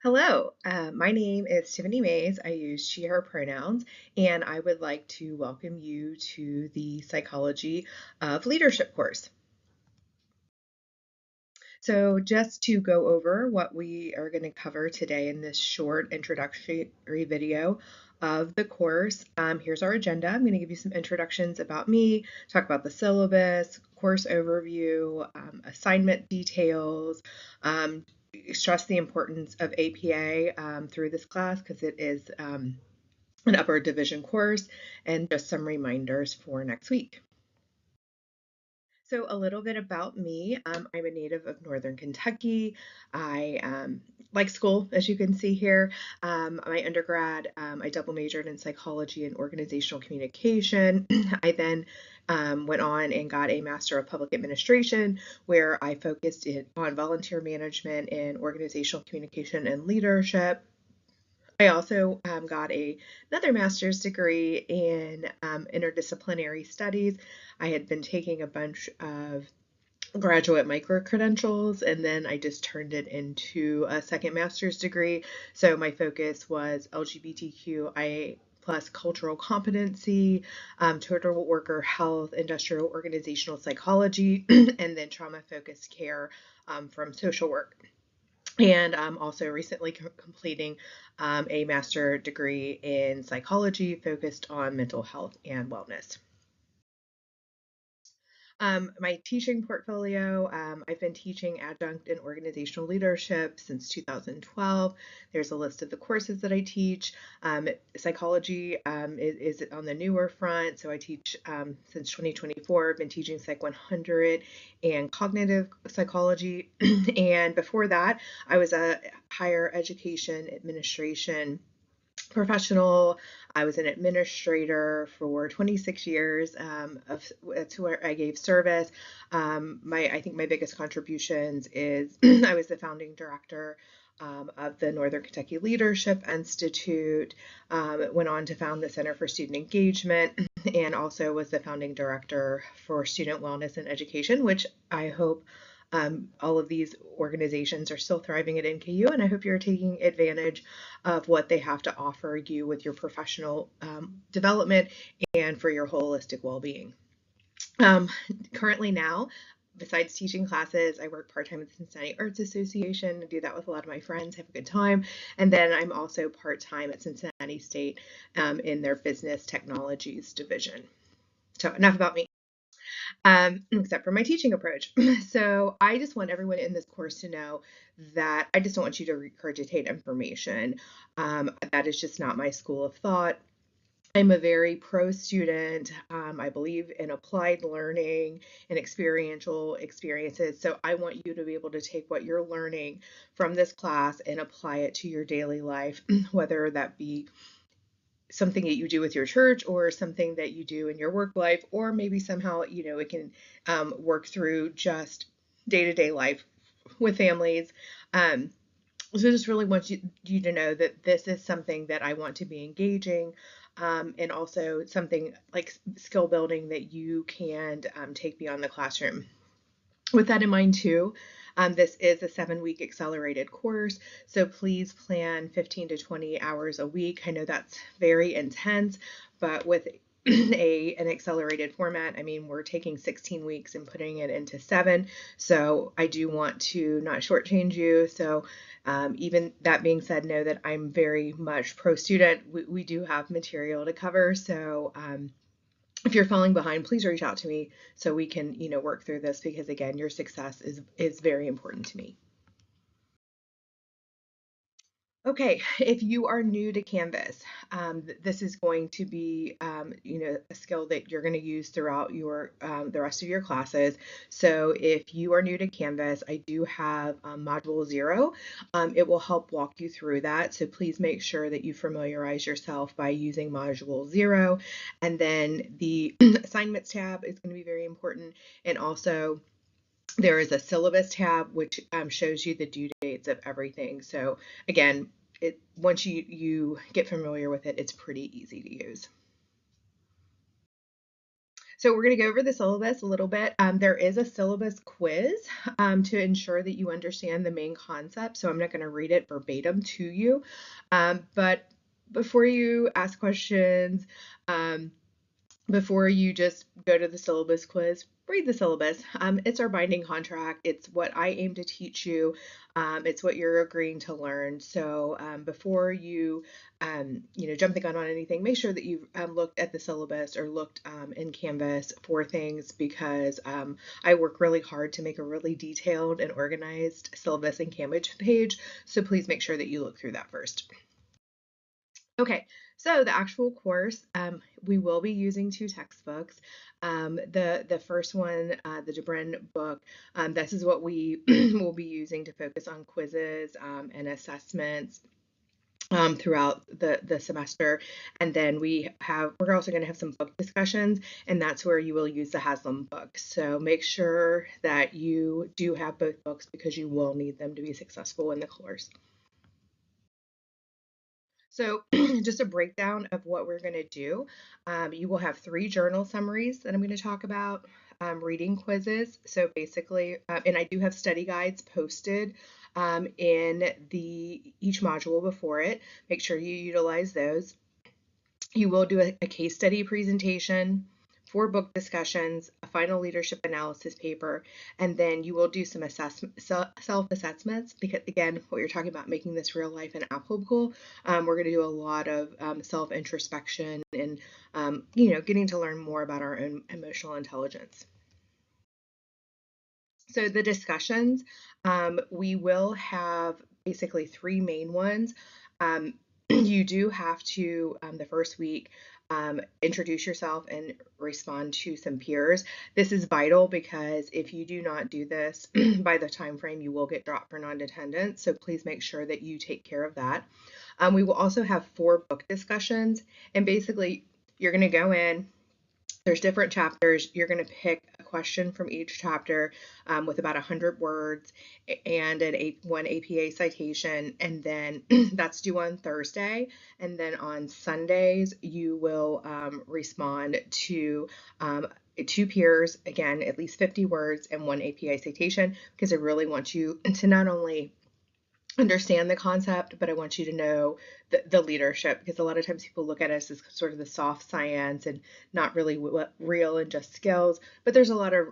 Hello, my name is Tiffany Mays. I use she, her pronouns, and I would like to welcome you to the Psychology of Leadership course. So, just to go over what we are going to cover today in this short introductory video of the course, here's our agenda. I'm going to give you some introductions about me, talk about the syllabus, course overview, assignment details, stress the importance of APA through this class because it is an upper division course, and just some reminders for next week. So, a little bit about me. I'm a native of Northern Kentucky. I like school, as you can see here. My undergrad, I double majored in psychology and organizational communication. I then went on and got a Master of Public Administration, where I focused on volunteer management and organizational communication and leadership. I also got another master's degree in interdisciplinary studies. I had been taking a bunch of graduate micro credentials, and then I just turned it into a second master's degree. So my focus was LGBTQIA plus cultural competency, total worker health, industrial organizational psychology, and then trauma focused care from social work. And I'm also recently completing a master degree in psychology focused on mental health and wellness. My teaching portfolio, I've been teaching adjunct in organizational leadership since 2012. There's a list of the courses that I teach. Psychology is on the newer front, so I teach since 2024. I've been teaching Psych 100 and cognitive psychology. And before that, I was a higher education administration professional. I was an administrator for 26 years. That's where I gave service. I think my biggest contributions is I was the founding director of the Northern Kentucky Leadership Institute. Went on to found the Center for Student Engagement, and also was the founding director for Student Wellness and Education, which I hope all of these organizations are still thriving at NKU, and I hope you're taking advantage of what they have to offer you with your professional development and for your holistic well-being. Currently now, besides teaching classes, I work part-time at the Cincinnati Arts Association. I do that with a lot of my friends, have a good time. And then I'm also part-time at Cincinnati State in their business technologies division. So enough about me. Except for my teaching approach. So I just want everyone in this course to know that I just don't want you to regurgitate information. That is just not my school of thought. I'm a very pro student. I believe in applied learning and experiential experiences. So I want you to be able to take what you're learning from this class and apply it to your daily life, whether that be something that you do with your church or something that you do in your work life, or maybe somehow, it can work through just day-to-day life with families. So I just really want you to know that this is something that I want to be engaging, and also something like skill building that you can take beyond the classroom. With that in mind too, this is a 7-week accelerated course, so please plan 15 to 20 hours a week. I know that's very intense, but with an accelerated format, I mean, we're taking 16 weeks and putting it into 7, so I do want to not shortchange you. So even that being said, know that I'm very much pro student. We do have material to cover, so if you're falling behind, please reach out to me so we can, work through this, because again, your success is very important to me. Okay, if you are new to Canvas, this is going to be, a skill that you're going to use throughout the rest of your classes. So if you are new to Canvas, I do have Module 0. It will help walk you through that. So please make sure that you familiarize yourself by using Module 0. And then the Assignments tab is going to be very important. And also, there is a syllabus tab which shows you the due dates of everything. So again, once you get familiar with it, it's pretty easy to use. So we're going to go over the syllabus a little bit. There is a syllabus quiz to ensure that you understand the main concept. So I'm not going to read it verbatim to you. But before you ask questions, um, before you just go to the syllabus quiz, read the syllabus. It's our binding contract. It's what I aim to teach you. It's what you're agreeing to learn. So before you, jump the gun on anything, make sure that you've looked at the syllabus or looked in Canvas for things, because I work really hard to make a really detailed and organized syllabus and Canvas page. So please make sure that you look through that first. Okay, so the actual course, we will be using two textbooks. The first one, the Debrin book, this is what we will be using to focus on quizzes and assessments throughout the semester. And then we're also going to have some book discussions, and that's where you will use the Haslam book. So make sure that you do have both books, because you will need them to be successful in the course. So just a breakdown of what we're going to do. You will have 3 journal summaries that I'm going to talk about, reading quizzes. So basically, and I do have study guides posted in each module before it. Make sure you utilize those. You will do a case study presentation, 4 book discussions, a final leadership analysis paper, and then you will do some self-assessments, because again, what you're talking about, making this real life and applicable, we're going to do a lot of self-introspection and getting to learn more about our own emotional intelligence. So the discussions, we will have basically 3 main ones. You do have to, the first week, introduce yourself and respond to some peers. This is vital, because if you do not do this by the time frame, you will get dropped for non-attendance. So please make sure that you take care of that. We will also have 4 book discussions, and basically you're going to go in. There's different chapters. You're going to pick a question from each chapter with about 100 words and one APA citation, and then that's due on Thursday. And then on Sundays, you will respond to 2 peers, again, at least 50 words and one APA citation, because I really want you to not only understand the concept, but I want you to know the leadership, because a lot of times people look at us as sort of the soft science and not really real and just skills. But there's a lot of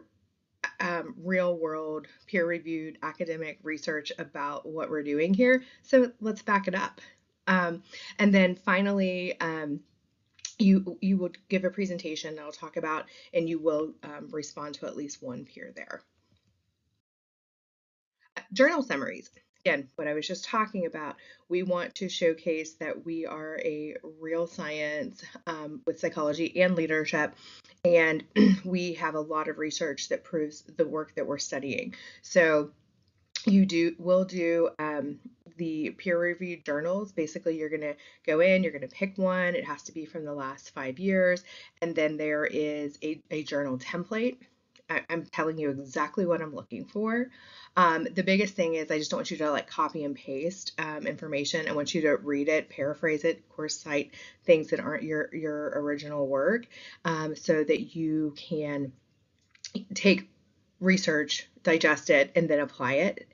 real world peer reviewed academic research about what we're doing here. So let's back it up. And then finally, you will give a presentation that I'll talk about, and you will respond to at least one peer there. Journal summaries. Again, what I was just talking about, we want to showcase that we are a real science with psychology and leadership, and we have a lot of research that proves the work that we're studying. So will do the peer-reviewed journals. Basically, you're going to go in, you're going to pick one. It has to be from the last 5 years, and then there is a journal template. I'm telling you exactly what I'm looking for. The biggest thing is I just don't want you to like copy and paste information. I want you to read it, paraphrase it, of course, cite things that aren't your original work, so that you can take research, digest it, and then apply it,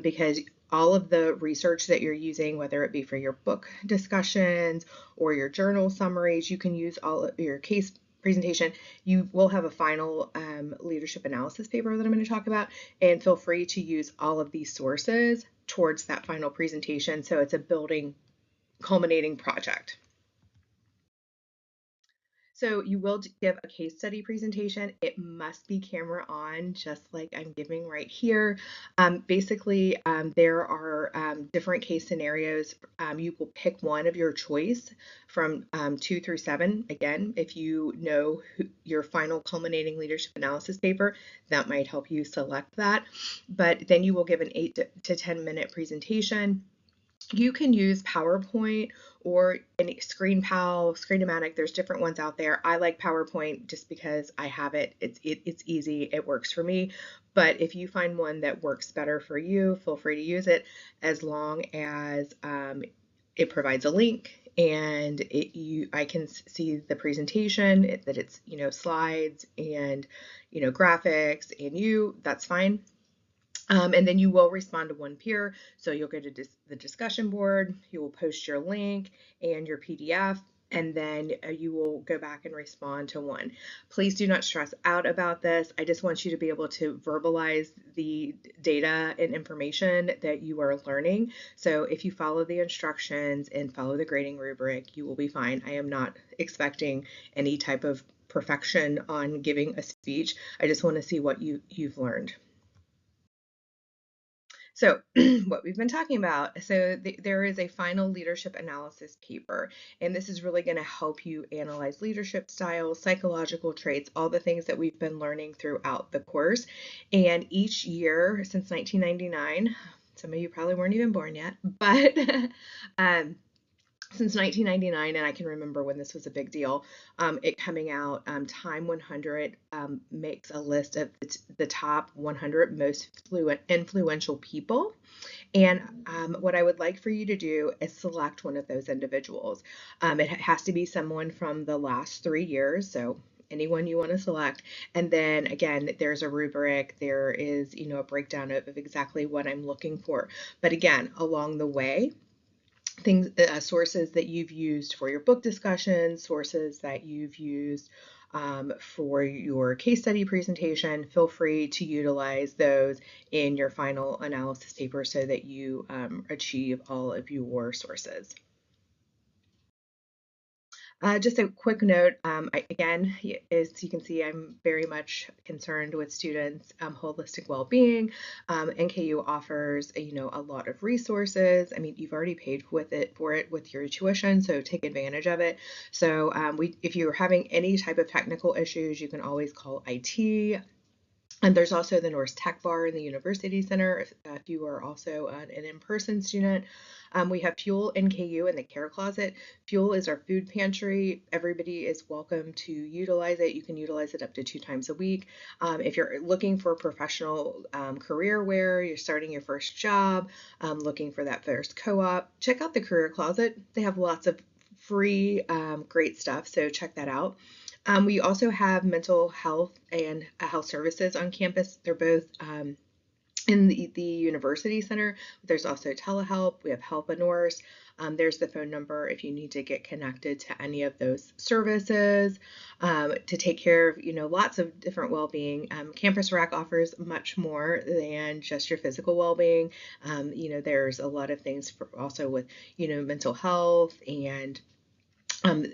because all of the research that you're using, whether it be for your book discussions or your journal summaries, you can use all of your case presentation. You will have a final leadership analysis paper that I'm going to talk about, and feel free to use all of these sources towards that final presentation. So it's a building, culminating project. So you will give a case study presentation. It must be camera on, just like I'm giving right here. Basically, there are different case scenarios. You will pick one of your choice from 2 through 7. Again, if you know your final culminating leadership analysis paper, that might help you select that. But then you will give an 8 to 10 minute presentation. You can use PowerPoint or any Screenpal, there's different ones out there. I like PowerPoint just because I have it. It's easy. It works for me. But if you find one that works better for you, feel free to use it, as long as it provides a link and I can see the presentation, that it's, slides and, graphics, and that's fine. And then you will respond to one peer. So you'll go to the discussion board, you will post your link and your PDF, and then you will go back and respond to one. Please do not stress out about this. I just want you to be able to verbalize the data and information that you are learning. So if you follow the instructions and follow the grading rubric, you will be fine. I am not expecting any type of perfection on giving a speech. I just want to see what you've learned. So what we've been talking about, so there is a final leadership analysis paper, and this is really going to help you analyze leadership styles, psychological traits, all the things that we've been learning throughout the course. And each year since 1999, some of you probably weren't even born yet, but since 1999, and I can remember when this was a big deal, it coming out, Time 100 makes a list of the top 100 most influential people. And what I would like for you to do is select one of those individuals. It has to be someone from the last 3 years, so anyone you want to select. And then again, there's a rubric, there is, a breakdown of exactly what I'm looking for. But again, along the way, things, sources that you've used for your book discussion, sources that you've used for your case study presentation, feel free to utilize those in your final analysis paper so that you achieve all of your sources. Just a quick note, again, as you can see, I'm very much concerned with students' holistic well-being. NKU offers, a lot of resources. I mean, you've already paid for it with your tuition, so take advantage of it. So if you're having any type of technical issues, you can always call IT. And there's also the Norse Tech Bar in the University Center if you are also an in-person student. We have Fuel NKU in the Care Closet. Fuel is our food pantry. Everybody is welcome to utilize it. You can utilize it up to 2 times a week. If you're looking for professional career wear, you're starting your first job, looking for that first co-op, check out the Career Closet. They have lots of free, great stuff, so check that out. We also have mental health and health services on campus. They're both in the University Center. There's also telehelp. We have Help a Norse. There's the phone number if you need to get connected to any of those services to take care of, lots of different well-being. Campus Rec offers much more than just your physical well-being. There's a lot of things also with, mental health, and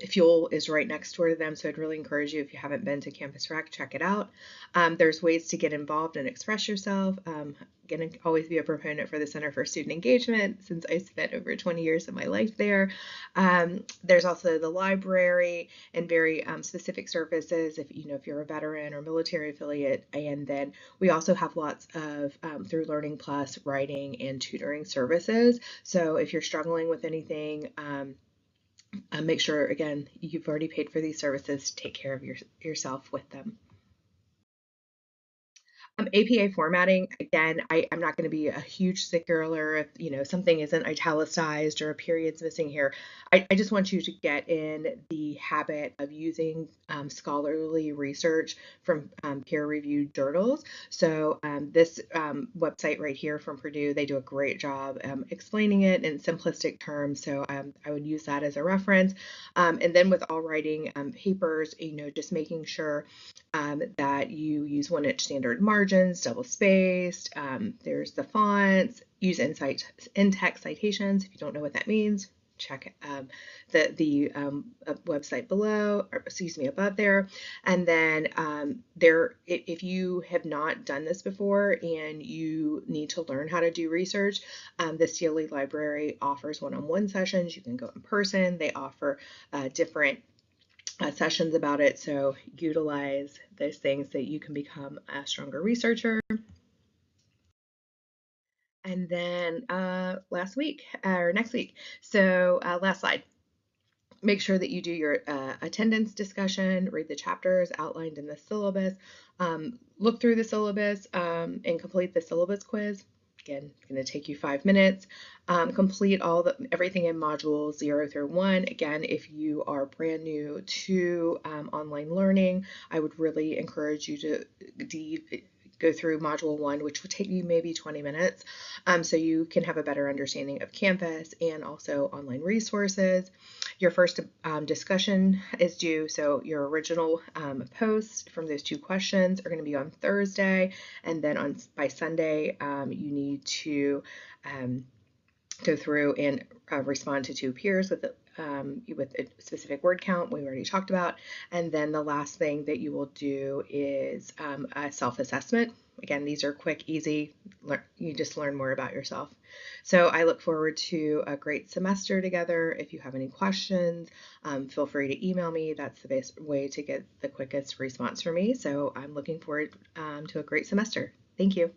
Fuel is right next door to them, so I'd really encourage you, if you haven't been to Campus Rec, check it out. There's ways to get involved and express yourself. I'm going to always be a proponent for the Center for Student Engagement since I spent over 20 years of my life there. There's also the library and very specific services if you're a veteran or military affiliate. And then we also have lots of through Learning Plus writing and tutoring services. So if you're struggling with anything, make sure, again, you've already paid for these services, to take care of yourself with them. APA formatting, again, I'm not going to be a huge stickler if something isn't italicized or a period's missing here. I just want you to get in the habit of using scholarly research from peer-reviewed journals. So this website right here from Purdue, they do a great job explaining it in simplistic terms. So I would use that as a reference. And then with all writing papers, just making sure that you use 1-inch standard margins, double spaced. There's the fonts. Use in-text citations. If you don't know what that means, check the website below, or excuse me, above there. And then if you have not done this before and you need to learn how to do research, the CLE Library offers one-on-one sessions. You can go in person. They offer different sessions about it, so utilize those things so you can become a stronger researcher. And then next week, so last slide. Make sure that you do your attendance discussion, read the chapters outlined in the syllabus, look through the syllabus, and complete the syllabus quiz. Again, it's going to take you 5 minutes. Complete everything in modules 0 through 1. Again, if you are brand new to online learning, I would really encourage you to go through module 1, which will take you maybe 20 minutes, so you can have a better understanding of campus and also online resources. Your first discussion is due, so your original post from those 2 questions are going to be on Thursday, and then by Sunday you need to go through and respond to 2 peers with a specific word count we already talked about. And then the last thing that you will do is a self-assessment. Again, these are quick, easy. You just learn more about yourself. So I look forward to a great semester together. If you have any questions, feel free to email me. That's the best way to get the quickest response from me. So I'm looking forward to a great semester. Thank you.